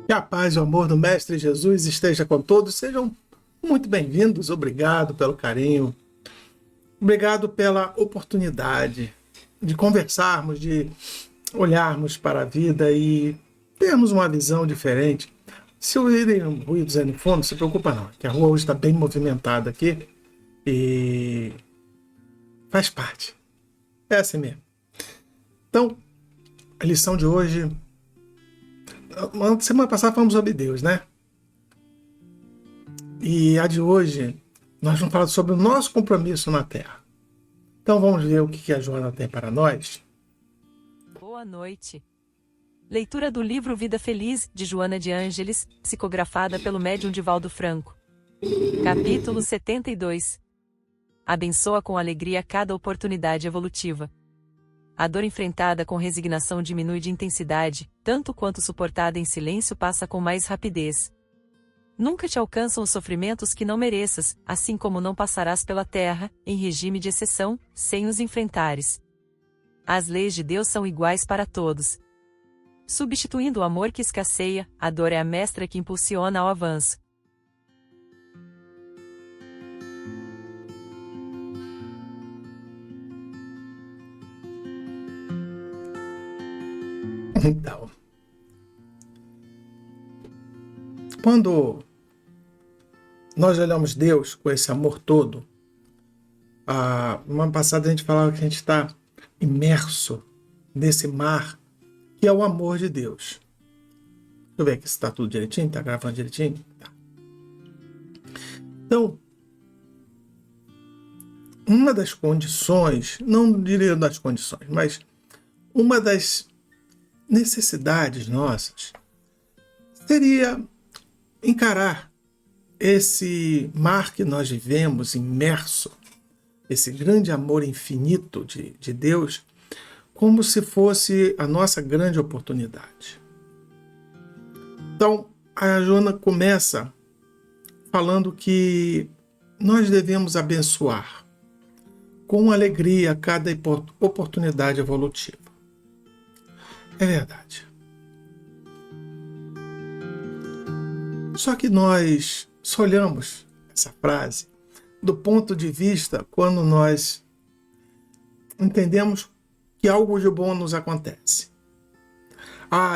Que a paz e o amor do Mestre Jesus esteja com todos. Sejam muito bem-vindos. Obrigado pelo carinho. Obrigado pela oportunidade de conversarmos, de olharmos para a vida e termos uma visão diferente. Se ouvirem ruídos aí no fundo, não se preocupa não, que a rua hoje está bem movimentada aqui e faz parte. É assim mesmo. Então, a lição de hoje... Semana passada falamos sobre Deus, né? E a de hoje, nós vamos falar sobre o nosso compromisso na Terra. Então vamos ver o que a Joana tem para nós. Boa noite. Leitura do livro Vida Feliz, de Joana de Ângeles, psicografada pelo médium Divaldo Franco. Capítulo 72. Abençoa com alegria cada oportunidade evolutiva. A dor enfrentada com resignação diminui de intensidade, tanto quanto suportada em silêncio passa com mais rapidez. Nunca te alcançam os sofrimentos que não mereças, assim como não passarás pela terra, em regime de exceção, sem os enfrentares. As leis de Deus são iguais para todos. Substituindo o amor que escasseia, a dor é a mestra que impulsiona ao avanço. Então, quando nós olhamos Deus com esse amor todo, no ano passado a gente falava que a gente está imerso nesse mar que é o amor de Deus. Deixa eu ver aqui se está tudo direitinho, está gravando direitinho? Tá. Então, uma das condições, não diria das condições, mas uma das necessidades nossas seria encarar esse mar que nós vivemos imerso, esse grande amor infinito de Deus, como se fosse a nossa grande oportunidade. Então, a Joana começa falando que nós devemos abençoar com alegria cada oportunidade evolutiva. É verdade. Só que nós só olhamos essa frase do ponto de vista quando nós entendemos que algo de bom nos acontece.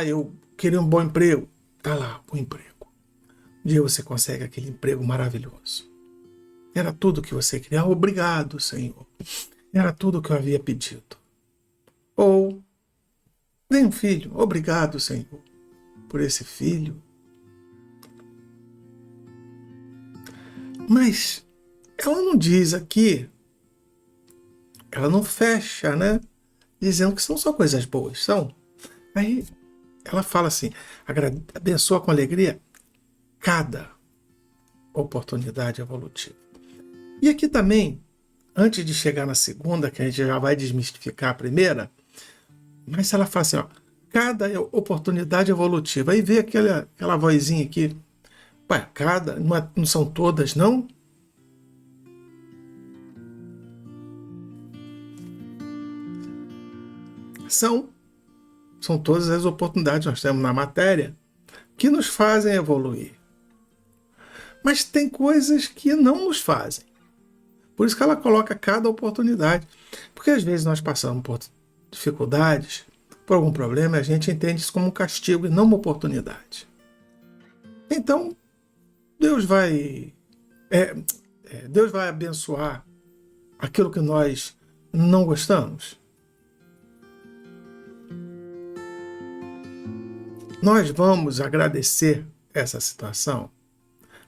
Eu queria um bom emprego. Tá lá, o emprego. Um dia você consegue aquele emprego maravilhoso. Era tudo que você queria. Obrigado, Senhor. Era tudo que eu havia pedido. Ou, vem um filho. Obrigado, Senhor, por esse filho. Mas ela não diz aqui, ela não fecha, né? Dizendo que são só coisas boas, são. Aí ela fala assim, abençoa com alegria cada oportunidade evolutiva. E aqui também, antes de chegar na segunda, que a gente já vai desmistificar a primeira, mas ela fala assim, cada oportunidade evolutiva. Aí vê aquela vozinha aqui, cada, não são todas, não? São todas as oportunidades que nós temos na matéria que nos fazem evoluir. Mas tem coisas que não nos fazem. Por isso que ela coloca cada oportunidade. Porque às vezes nós passamos por dificuldades, por algum problema, e a gente entende isso como um castigo e não uma oportunidade. Então, Deus vai abençoar aquilo que nós não gostamos. Nós vamos agradecer essa situação.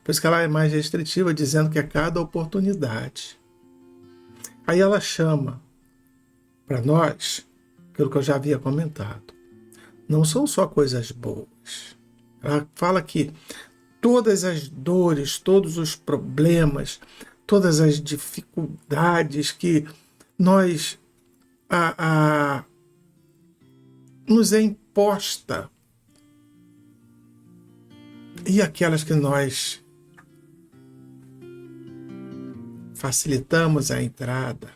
Por isso que ela é mais restritiva, dizendo que é cada oportunidade. Aí ela chama para nós aquilo que eu já havia comentado. Não são só coisas boas. Ela fala que todas as dores, todos os problemas, todas as dificuldades que nos é imposta e aquelas que nós facilitamos a entrada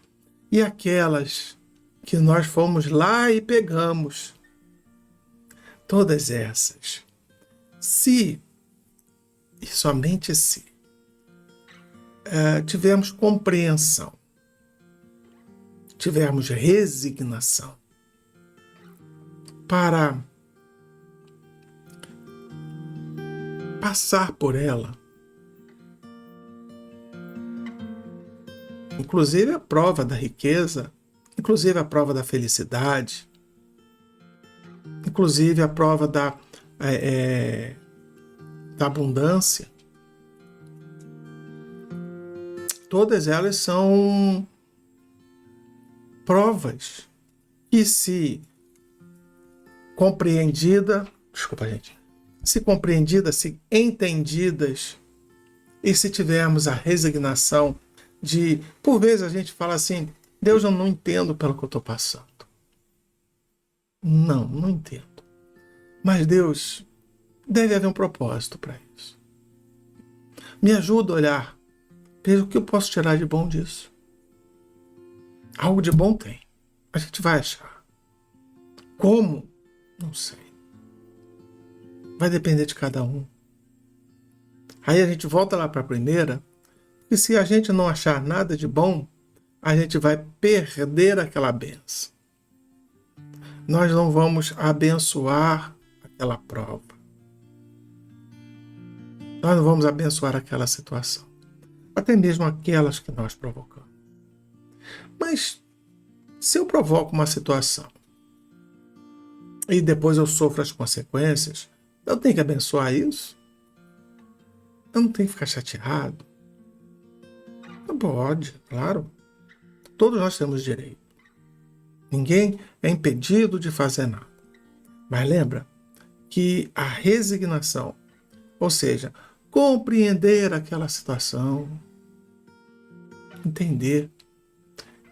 e aquelas que nós fomos lá e pegamos, todas essas Se, e somente se, tivermos compreensão, tivermos resignação para passar por ela, inclusive a prova da riqueza, inclusive a prova da felicidade, inclusive a prova da abundância. Todas elas são provas que, se compreendidas, se entendidas, e se tivermos a resignação de, por vezes a gente fala assim, Deus, eu não entendo pelo que eu estou passando. Não entendo. Mas Deus, deve haver um propósito para isso. Me ajuda a olhar, veja o que eu posso tirar de bom disso. Algo de bom tem. A gente vai achar. Como? Não sei. Vai depender de cada um. Aí a gente volta lá para a primeira, e se a gente não achar nada de bom, a gente vai perder aquela bênção. Nós não vamos abençoar aquela prova. Nós não vamos abençoar aquela situação. Até mesmo aquelas que nós provocamos. Mas, se eu provoco uma situação e depois eu sofro as consequências, eu tenho que abençoar isso? Eu não tenho que ficar chateado? Não pode, claro. Todos nós temos direito. Ninguém é impedido de fazer nada. Mas lembra que a resignação, ou seja, compreender aquela situação, entender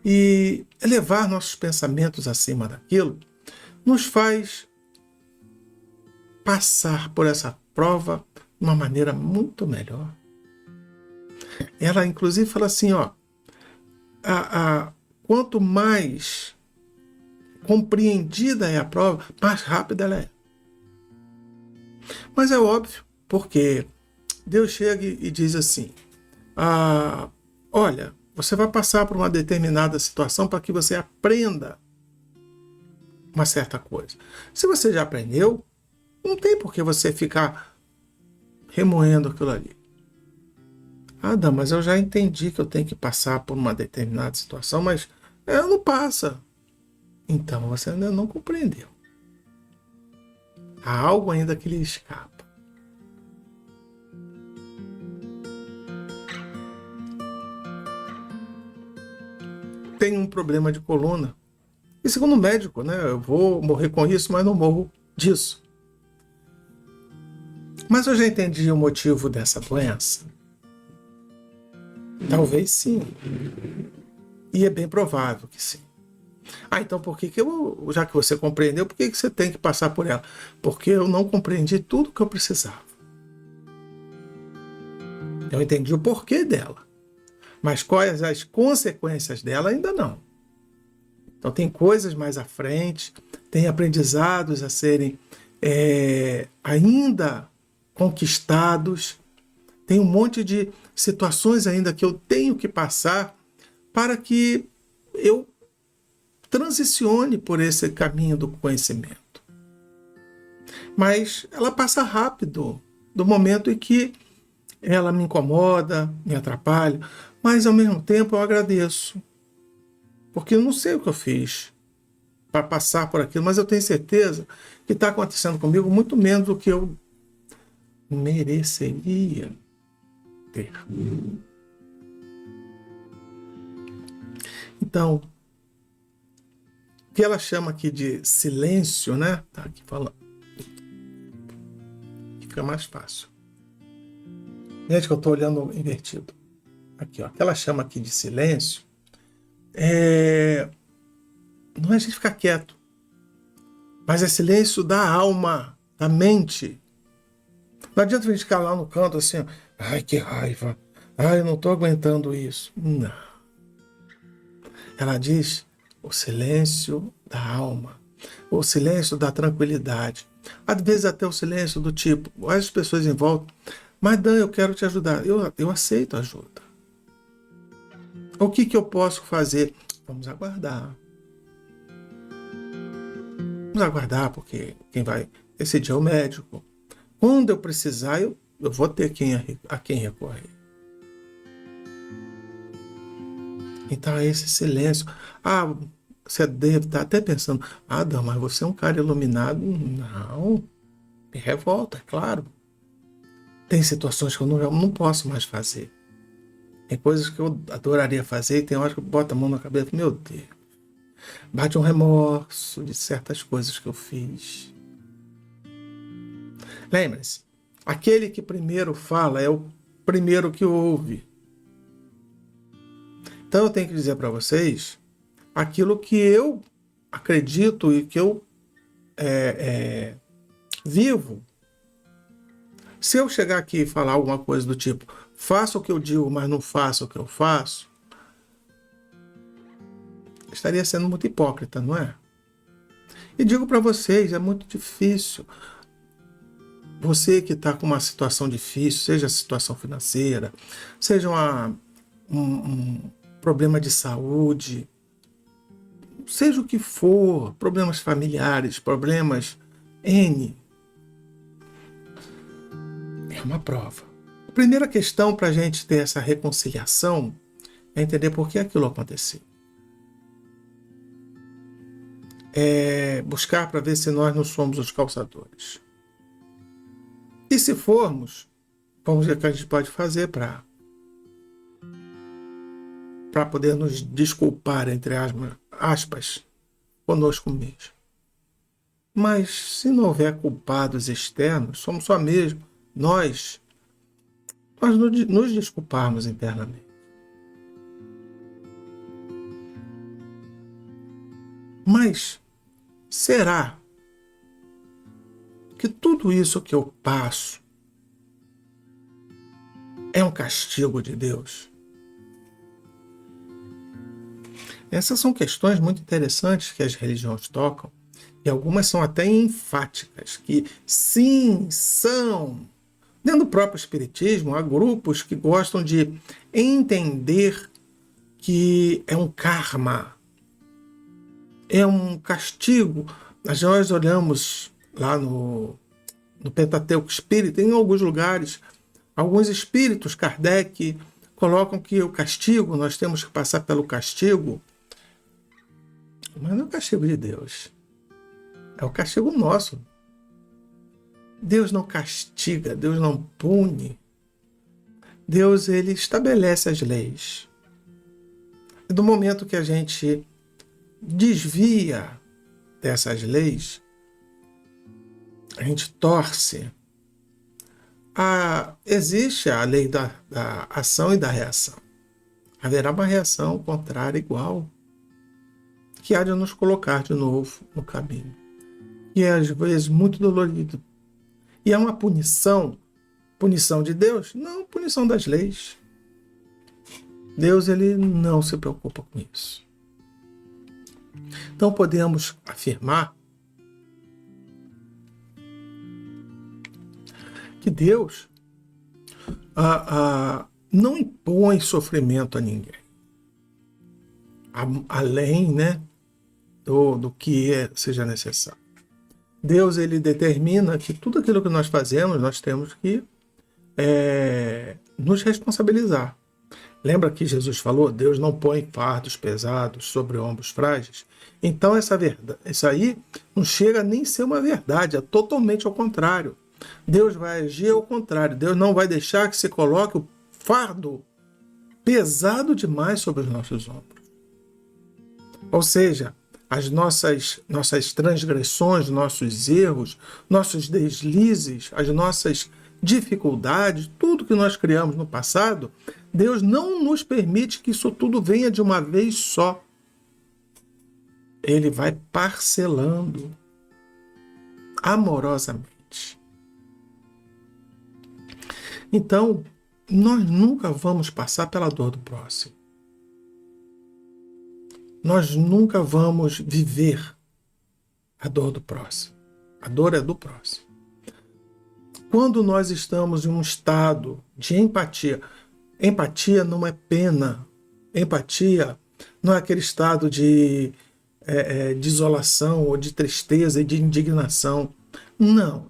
e elevar nossos pensamentos acima daquilo, nos faz passar por essa prova de uma maneira muito melhor. Ela, inclusive, fala assim, quanto mais compreendida é a prova, mais rápida ela é. Mas é óbvio, porque Deus chega e diz assim, olha, você vai passar por uma determinada situação para que você aprenda uma certa coisa. Se você já aprendeu, não tem por que você ficar remoendo aquilo ali. Adão, mas eu já entendi que eu tenho que passar por uma determinada situação, mas não passa. Então você ainda não compreendeu. Há algo ainda que lhe escapa. Tenho um problema de coluna. E segundo o médico, eu vou morrer com isso, mas não morro disso. Mas eu já entendi o motivo dessa doença? Talvez sim. E é bem provável que sim. Então por que já que você compreendeu, por que você tem que passar por ela? Porque eu não compreendi tudo o que eu precisava. Eu entendi o porquê dela. Mas quais as consequências dela, ainda não. Então tem coisas mais à frente, tem aprendizados a serem ainda conquistados, tem um monte de situações ainda que eu tenho que passar para que eu transicione por esse caminho do conhecimento. Mas ela passa rápido, do momento em que ela me incomoda, me atrapalha, mas ao mesmo tempo eu agradeço. Porque eu não sei o que eu fiz para passar por aquilo, mas eu tenho certeza que está acontecendo comigo muito menos do que eu mereceria ter. Então, o que ela chama aqui de silêncio, Tá aqui falando. Fica mais fácil. Gente, que eu estou olhando invertido. Aqui, o que ela chama aqui de silêncio não é a gente ficar quieto, mas é silêncio da alma, da mente. Não adianta a gente ficar lá no canto assim, ai que raiva, eu não estou aguentando isso. Não. Ela diz o silêncio da alma, o silêncio da tranquilidade. Às vezes até o silêncio do tipo, as pessoas em volta, mas Dan, eu quero te ajudar. Eu aceito ajuda. O que eu posso fazer? Vamos aguardar. Vamos aguardar, porque quem vai decidir é o médico. Quando eu precisar, eu vou ter a quem recorrer. Então é esse silêncio. Você deve estar até pensando, Dan, mas você é um cara iluminado. Não, me revolta, é claro. Tem situações que eu não posso mais fazer. Tem coisas que eu adoraria fazer e tem horas que eu boto a mão na cabeça, meu Deus. Bate um remorso de certas coisas que eu fiz. Lembre-se, aquele que primeiro fala é o primeiro que ouve. Então eu tenho que dizer para vocês aquilo que eu acredito e que eu vivo. Se eu chegar aqui e falar alguma coisa do tipo, faça o que eu digo, mas não faça o que eu faço, estaria sendo muito hipócrita, não é? E digo para vocês, é muito difícil. Você que está com uma situação difícil, seja a situação financeira, seja um problema de saúde, seja o que for, problemas familiares, problemas N, é uma prova. A primeira questão para a gente ter essa reconciliação é entender por que aquilo aconteceu. É buscar para ver se nós não somos os causadores. E se formos, vamos ver o que a gente pode fazer para poder nos desculpar, entre aspas, conosco mesmo. Mas se não houver culpados externos, somos só mesmo nós nos desculparmos internamente. Mas será que tudo isso que eu passo é um castigo de Deus? Essas são questões muito interessantes que as religiões tocam, e algumas são até enfáticas, que sim, são. Dentro do próprio Espiritismo, há grupos que gostam de entender que é um karma, é um castigo. Nós olhamos lá no Pentateuco Espírita, em alguns lugares, alguns espíritos, Kardec, colocam que o castigo, nós temos que passar pelo castigo, mas não é o castigo de Deus, é o castigo nosso. Deus não castiga, Deus não pune. Deus, ele estabelece as leis. E do momento que a gente desvia dessas leis, a gente torce. Existe a lei da ação e da reação. Haverá uma reação contrária igual, que há de nos colocar de novo no caminho. E é às vezes muito dolorido. E é uma punição de Deus? Não, punição das leis. Deus, ele não se preocupa com isso. Então podemos afirmar que Deus não impõe sofrimento a ninguém. Além, né, do que seja necessário. Deus, ele determina que tudo aquilo que nós fazemos, nós temos que nos responsabilizar. Lembra que Jesus falou? Deus não põe fardos pesados sobre ombros frágeis. Então isso aí não chega nem a ser uma verdade, é totalmente ao contrário. Deus vai agir ao contrário. Deus não vai deixar que se coloque o fardo pesado demais sobre os nossos ombros. Ou seja, as nossas transgressões, nossos erros, nossos deslizes, as nossas dificuldades, tudo que nós criamos no passado, Deus não nos permite que isso tudo venha de uma vez só. Ele vai parcelando amorosamente. Então, nós nunca vamos passar pela dor do próximo. Nós nunca vamos viver a dor do próximo. A dor é do próximo. Quando nós estamos em um estado de empatia, empatia não é pena. Empatia não é aquele estado de isolação ou de tristeza e de indignação. Não.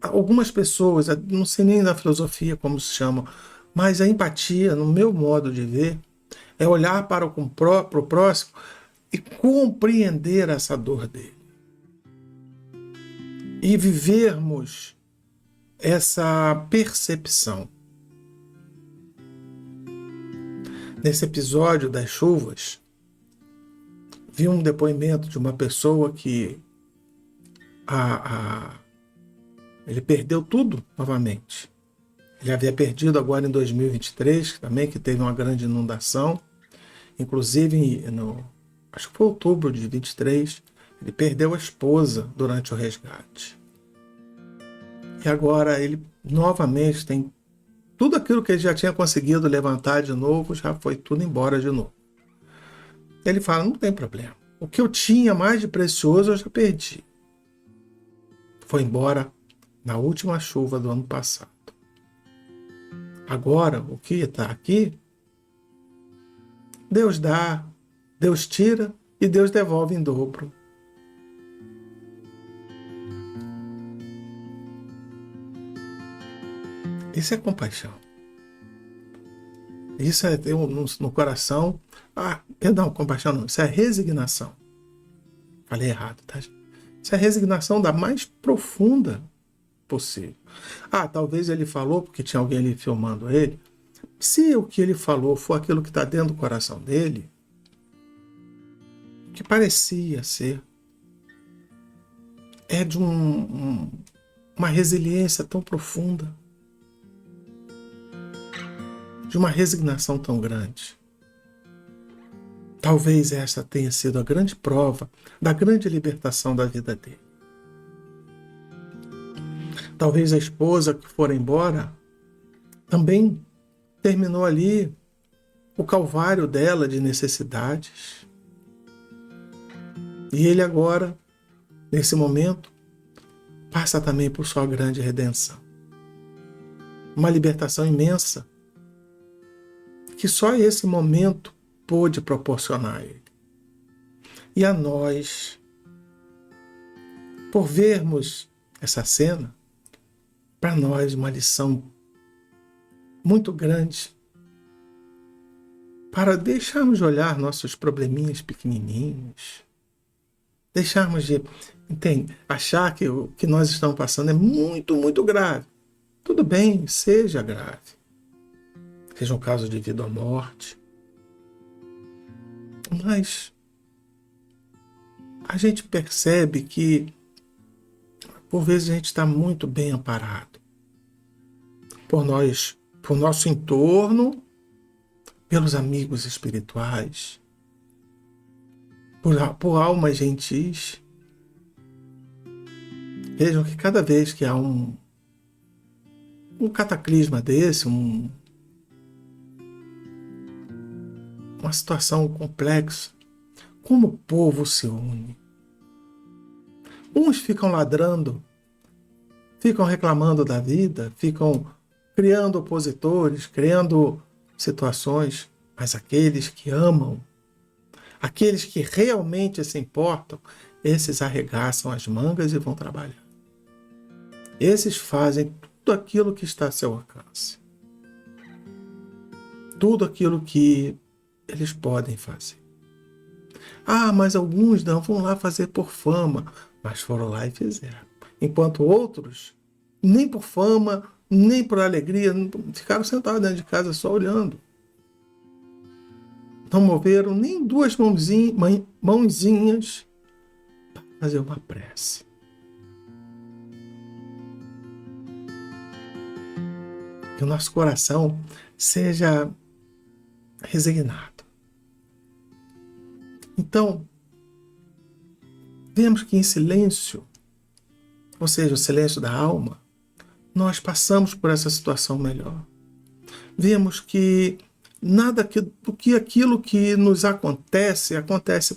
Algumas pessoas, não sei nem da filosofia como se chama, mas a empatia, no meu modo de ver, é olhar para o próximo e compreender essa dor dele. E vivermos essa percepção. Nesse episódio das chuvas, vi um depoimento de uma pessoa que ele perdeu tudo novamente. Ele havia perdido agora em 2023, também, que teve uma grande inundação. Inclusive, acho que foi outubro de 23, ele perdeu a esposa durante o resgate. E agora ele novamente tem tudo aquilo que ele já tinha conseguido levantar de novo, já foi tudo embora de novo. Ele fala, não tem problema. O que eu tinha mais de precioso eu já perdi. Foi embora na última chuva do ano passado. Agora, o que está aqui, Deus dá, Deus tira e Deus devolve em dobro. Isso é compaixão. Isso é ter no coração... perdão, compaixão não. Isso é resignação. Falei errado, tá? Isso é resignação da mais profunda possível. Talvez ele falou, porque tinha alguém ali filmando ele. Se o que ele falou for aquilo que está dentro do coração dele, que parecia ser, é de uma resiliência tão profunda, de uma resignação tão grande. Talvez esta tenha sido a grande prova da grande libertação da vida dele. Talvez a esposa que for embora também terminou ali o calvário dela de necessidades. E ele agora, nesse momento, passa também por sua grande redenção. Uma libertação imensa que só esse momento pôde proporcionar a ele. E a nós, por vermos essa cena, para nós uma lição muito grande para deixarmos de olhar nossos probleminhas pequenininhos, deixarmos de achar que o que nós estamos passando é muito, muito grave. Tudo bem, seja grave. Seja um caso de vida ou morte. Mas a gente percebe que, por vezes, a gente está muito bem amparado por nosso entorno, pelos amigos espirituais, por almas gentis. Vejam que cada vez que há um cataclisma desse, uma situação complexa, como o povo se une. Uns ficam ladrando, ficam reclamando da vida, ficam criando opositores, criando situações, mas aqueles que amam, aqueles que realmente se importam, esses arregaçam as mangas e vão trabalhar. Esses fazem tudo aquilo que está a seu alcance. Tudo aquilo que eles podem fazer. Mas alguns não vão lá fazer por fama, mas foram lá e fizeram. Enquanto outros, nem por fama, nem por alegria, ficaram sentados dentro de casa só olhando. Não moveram nem duas mãozinhas para fazer uma prece. Que o nosso coração seja resignado. Então, vemos que em silêncio, ou seja, o silêncio da alma, nós passamos por essa situação melhor. Vemos que nada do que aquilo que nos acontece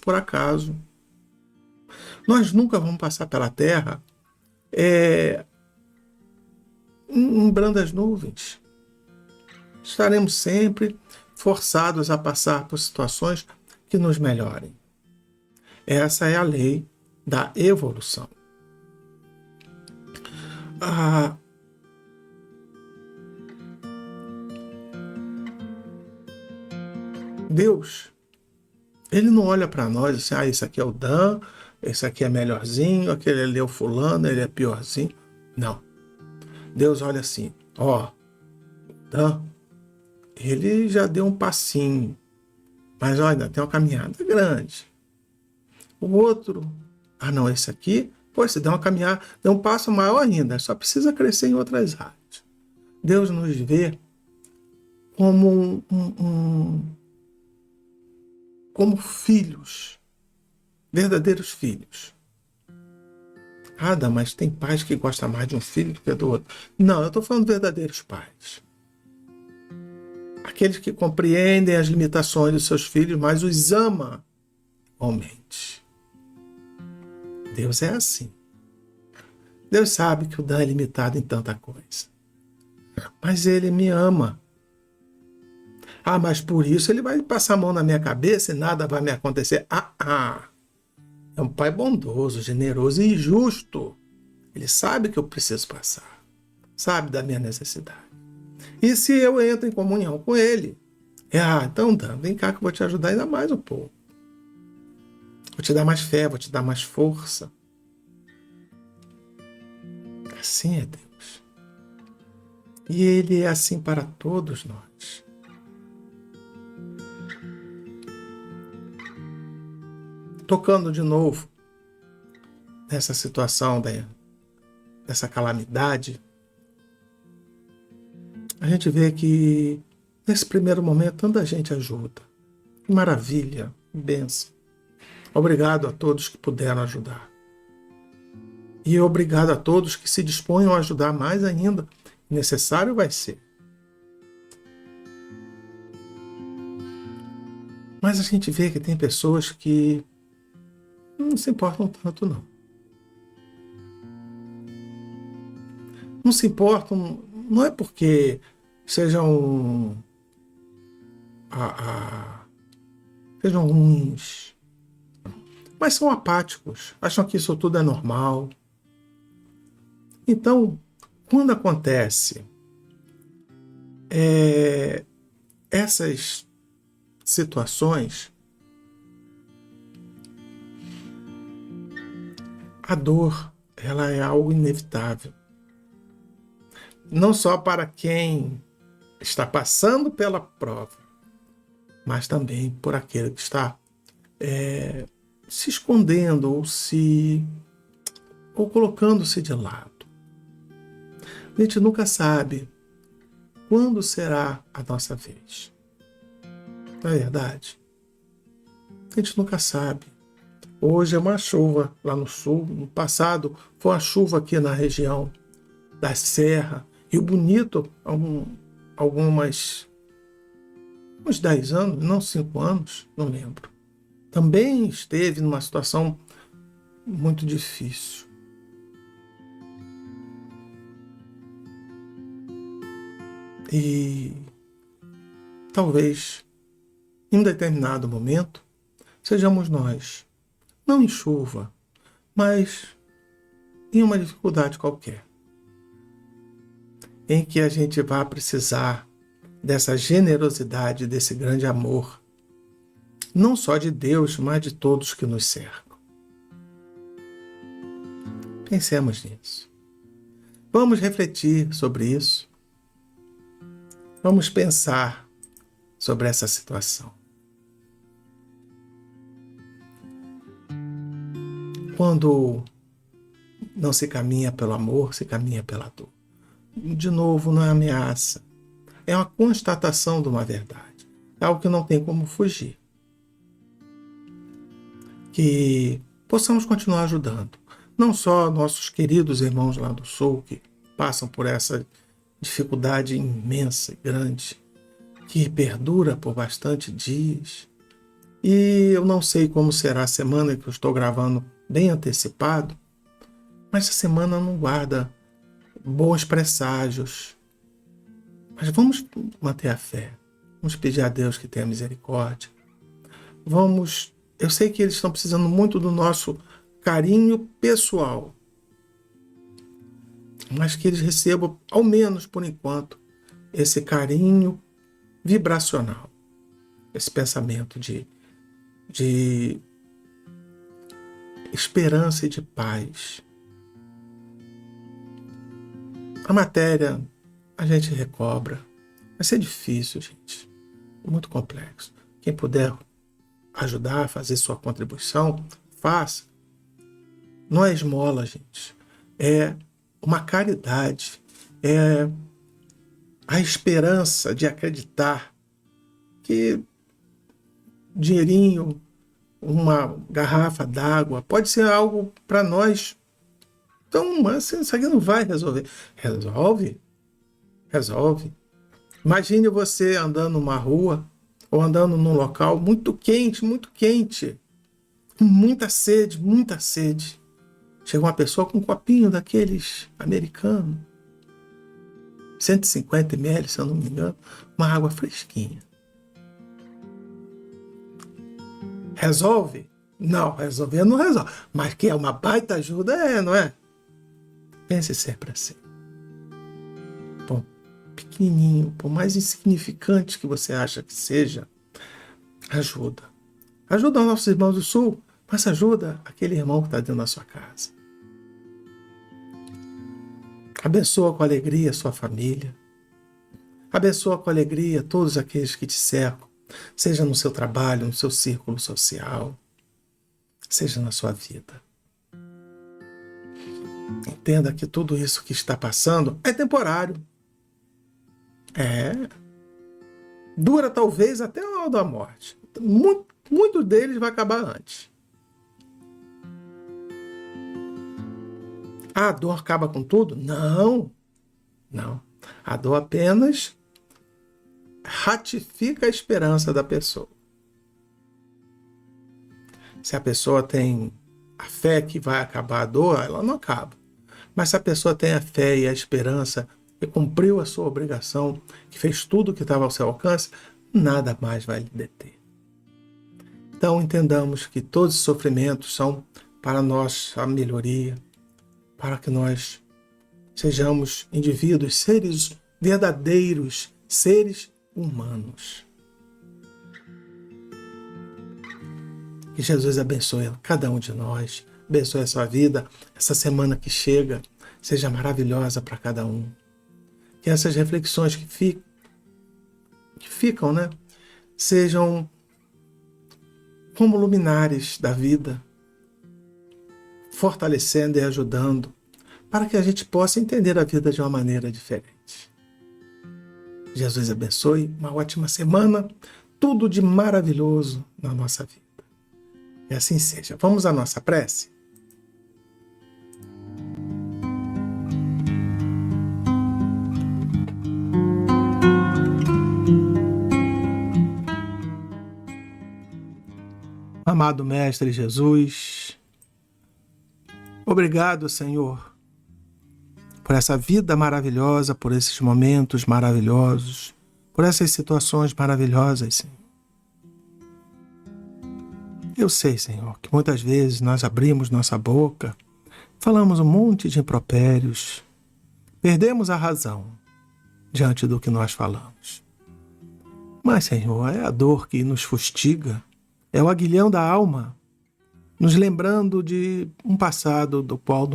por acaso. Nós nunca vamos passar pela Terra em brandas nuvens. Estaremos sempre forçados a passar por situações que nos melhorem. Essa é a lei da evolução. Deus, ele não olha para nós assim, esse aqui é o Dan, esse aqui é melhorzinho, aquele ali é o fulano, ele é piorzinho. Não. Deus olha assim, Dan, ele já deu um passinho, mas olha, tem uma caminhada grande. O outro, não, esse aqui, você deu uma caminhada, deu um passo maior ainda, só precisa crescer em outras áreas. Deus nos vê como como filhos, verdadeiros filhos. Mas tem pais que gostam mais de um filho do que do outro. Não, eu estou falando de verdadeiros pais. Aqueles que compreendem as limitações dos seus filhos, mas os ama igualmente. Deus é assim. Deus sabe que o Dan é limitado em tanta coisa. Mas ele me ama. Mas por isso ele vai passar a mão na minha cabeça e nada vai me acontecer. É um pai bondoso, generoso e justo. Ele sabe que eu preciso passar. Sabe da minha necessidade. E se eu entro em comunhão com ele, então Dan, vem cá que eu vou te ajudar ainda mais um pouco. Vou te dar mais fé, vou te dar mais força. Assim é Deus. E ele é assim para todos nós. Tocando de novo nessa situação dessa calamidade, a gente vê que nesse primeiro momento tanta gente ajuda. Que maravilha, bênção. Obrigado a todos que puderam ajudar. E obrigado a todos que se disponham a ajudar mais ainda. Necessário vai ser. Mas a gente vê que tem pessoas que não se importam tanto, não. Não se importam, não é porque sejam sejam ruins, mas são apáticos, acham que isso tudo é normal. Então, quando acontece essas situações, a dor, ela é algo inevitável. Não só para quem está passando pela prova, mas também por aquele que está se escondendo ou colocando-se de lado. A gente nunca sabe quando será a nossa vez. Não é verdade? A gente nunca sabe. Hoje é uma chuva lá no sul. No passado foi uma chuva aqui na região da Serra. Rio Bonito, uns 10 anos, não 5 anos, não lembro. Também esteve numa situação muito difícil. E talvez, em um determinado momento, sejamos nós, não em chuva, mas em uma dificuldade qualquer, em que a gente vai precisar dessa generosidade, desse grande amor, não só de Deus, mas de todos que nos cercam. Pensemos nisso. Vamos refletir sobre isso. Vamos pensar sobre essa situação. Quando não se caminha pelo amor, se caminha pela dor. De novo, não é ameaça. É uma constatação de uma verdade. É algo que não tem como fugir. Que possamos continuar ajudando. Não só nossos queridos irmãos lá do Sul, que passam por essa dificuldade imensa e grande, que perdura por bastante dias. E eu não sei como será a semana que eu estou gravando bem antecipado, mas essa semana não guarda bons presságios. Mas vamos manter a fé. Vamos pedir a Deus que tenha misericórdia. Eu sei que eles estão precisando muito do nosso carinho pessoal, mas que eles recebam, ao menos por enquanto, esse carinho vibracional, esse pensamento de esperança e de paz. A matéria a gente recobra. Vai ser difícil, gente. Muito complexo. Quem puder ajudar a fazer sua contribuição, faça. Não é esmola, gente. É uma caridade. É a esperança de acreditar que dinheirinho, uma garrafa d'água, pode ser algo para nós. Então, assim, isso aqui não vai resolver. Resolve? Resolve. Imagine você andando numa rua ou andando num local muito quente, com muita sede, muita sede. Chega uma pessoa com um copinho daqueles americanos, 150 ml, se eu não me engano, uma água fresquinha. Resolve? Não, resolver não resolve. Mas que é uma baita ajuda, não é? Pense sempre assim. Bom, pequenininho, por mais insignificante que você acha que seja, ajuda. Ajuda os nossos irmãos do Sul, mas ajuda aquele irmão que está dentro da sua casa. Abençoa com alegria a sua família. Abençoa com alegria todos aqueles que te cercam, seja no seu trabalho, no seu círculo social, seja na sua vida. Entenda que tudo isso que está passando é temporário. Dura talvez até a hora da morte. Muito deles vai acabar antes. A dor acaba com tudo? Não. A dor apenas ratifica a esperança da pessoa. Se a pessoa tem a fé que vai acabar a dor, ela não acaba. Mas se a pessoa tem a fé e a esperança que cumpriu a sua obrigação, que fez tudo o que estava ao seu alcance, nada mais vai lhe deter. Então entendamos que todos os sofrimentos são para nossa melhoria, para que nós sejamos indivíduos, seres verdadeiros, seres humanos. Que Jesus abençoe cada um de nós, abençoe a sua vida, essa semana que chega, seja maravilhosa para cada um. Que essas reflexões que ficam, sejam como luminares da vida, fortalecendo e ajudando, para que a gente possa entender a vida de uma maneira diferente. Jesus abençoe, uma ótima semana, tudo de maravilhoso na nossa vida. E assim seja. Vamos à nossa prece? Amado Mestre Jesus, obrigado, Senhor, por essa vida maravilhosa, por esses momentos maravilhosos, por essas situações maravilhosas, Senhor. Eu sei, Senhor, que muitas vezes nós abrimos nossa boca, falamos um monte de impropérios, perdemos a razão diante do que nós falamos. Mas, Senhor, é a dor que nos fustiga, é o aguilhão da alma, nos lembrando de um passado do qual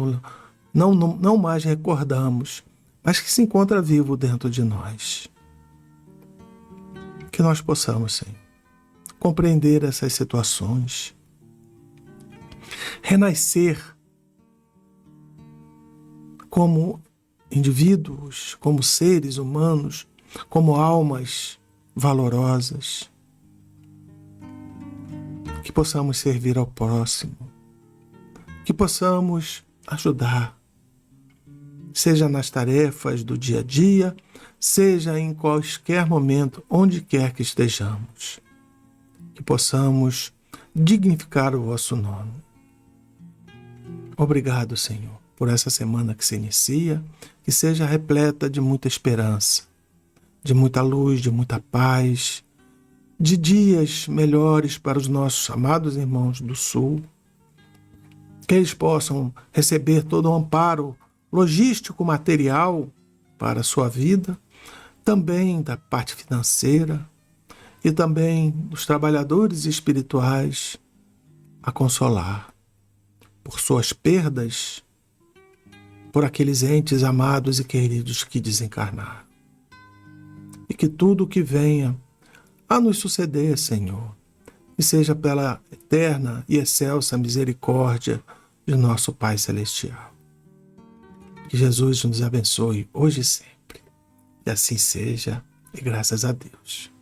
não mais recordamos, mas que se encontra vivo dentro de nós. Que nós possamos, Senhor, compreender essas situações, renascer como indivíduos, como seres humanos, como almas valorosas, que possamos servir ao próximo, que possamos ajudar, seja nas tarefas do dia a dia, seja em qualquer momento, onde quer que estejamos, que possamos dignificar o vosso nome. Obrigado, Senhor, por essa semana que se inicia, que seja repleta de muita esperança, de muita luz, de muita paz, de dias melhores para os nossos amados irmãos do Sul, que eles possam receber todo o amparo logístico, material para a sua vida, também da parte financeira e também dos trabalhadores espirituais a consolar por suas perdas, por aqueles entes amados e queridos que desencarnaram. E que tudo o que venha a nos suceder, Senhor, e seja pela eterna e excelsa misericórdia de nosso Pai Celestial. Que Jesus nos abençoe hoje e sempre. E assim seja, e graças a Deus.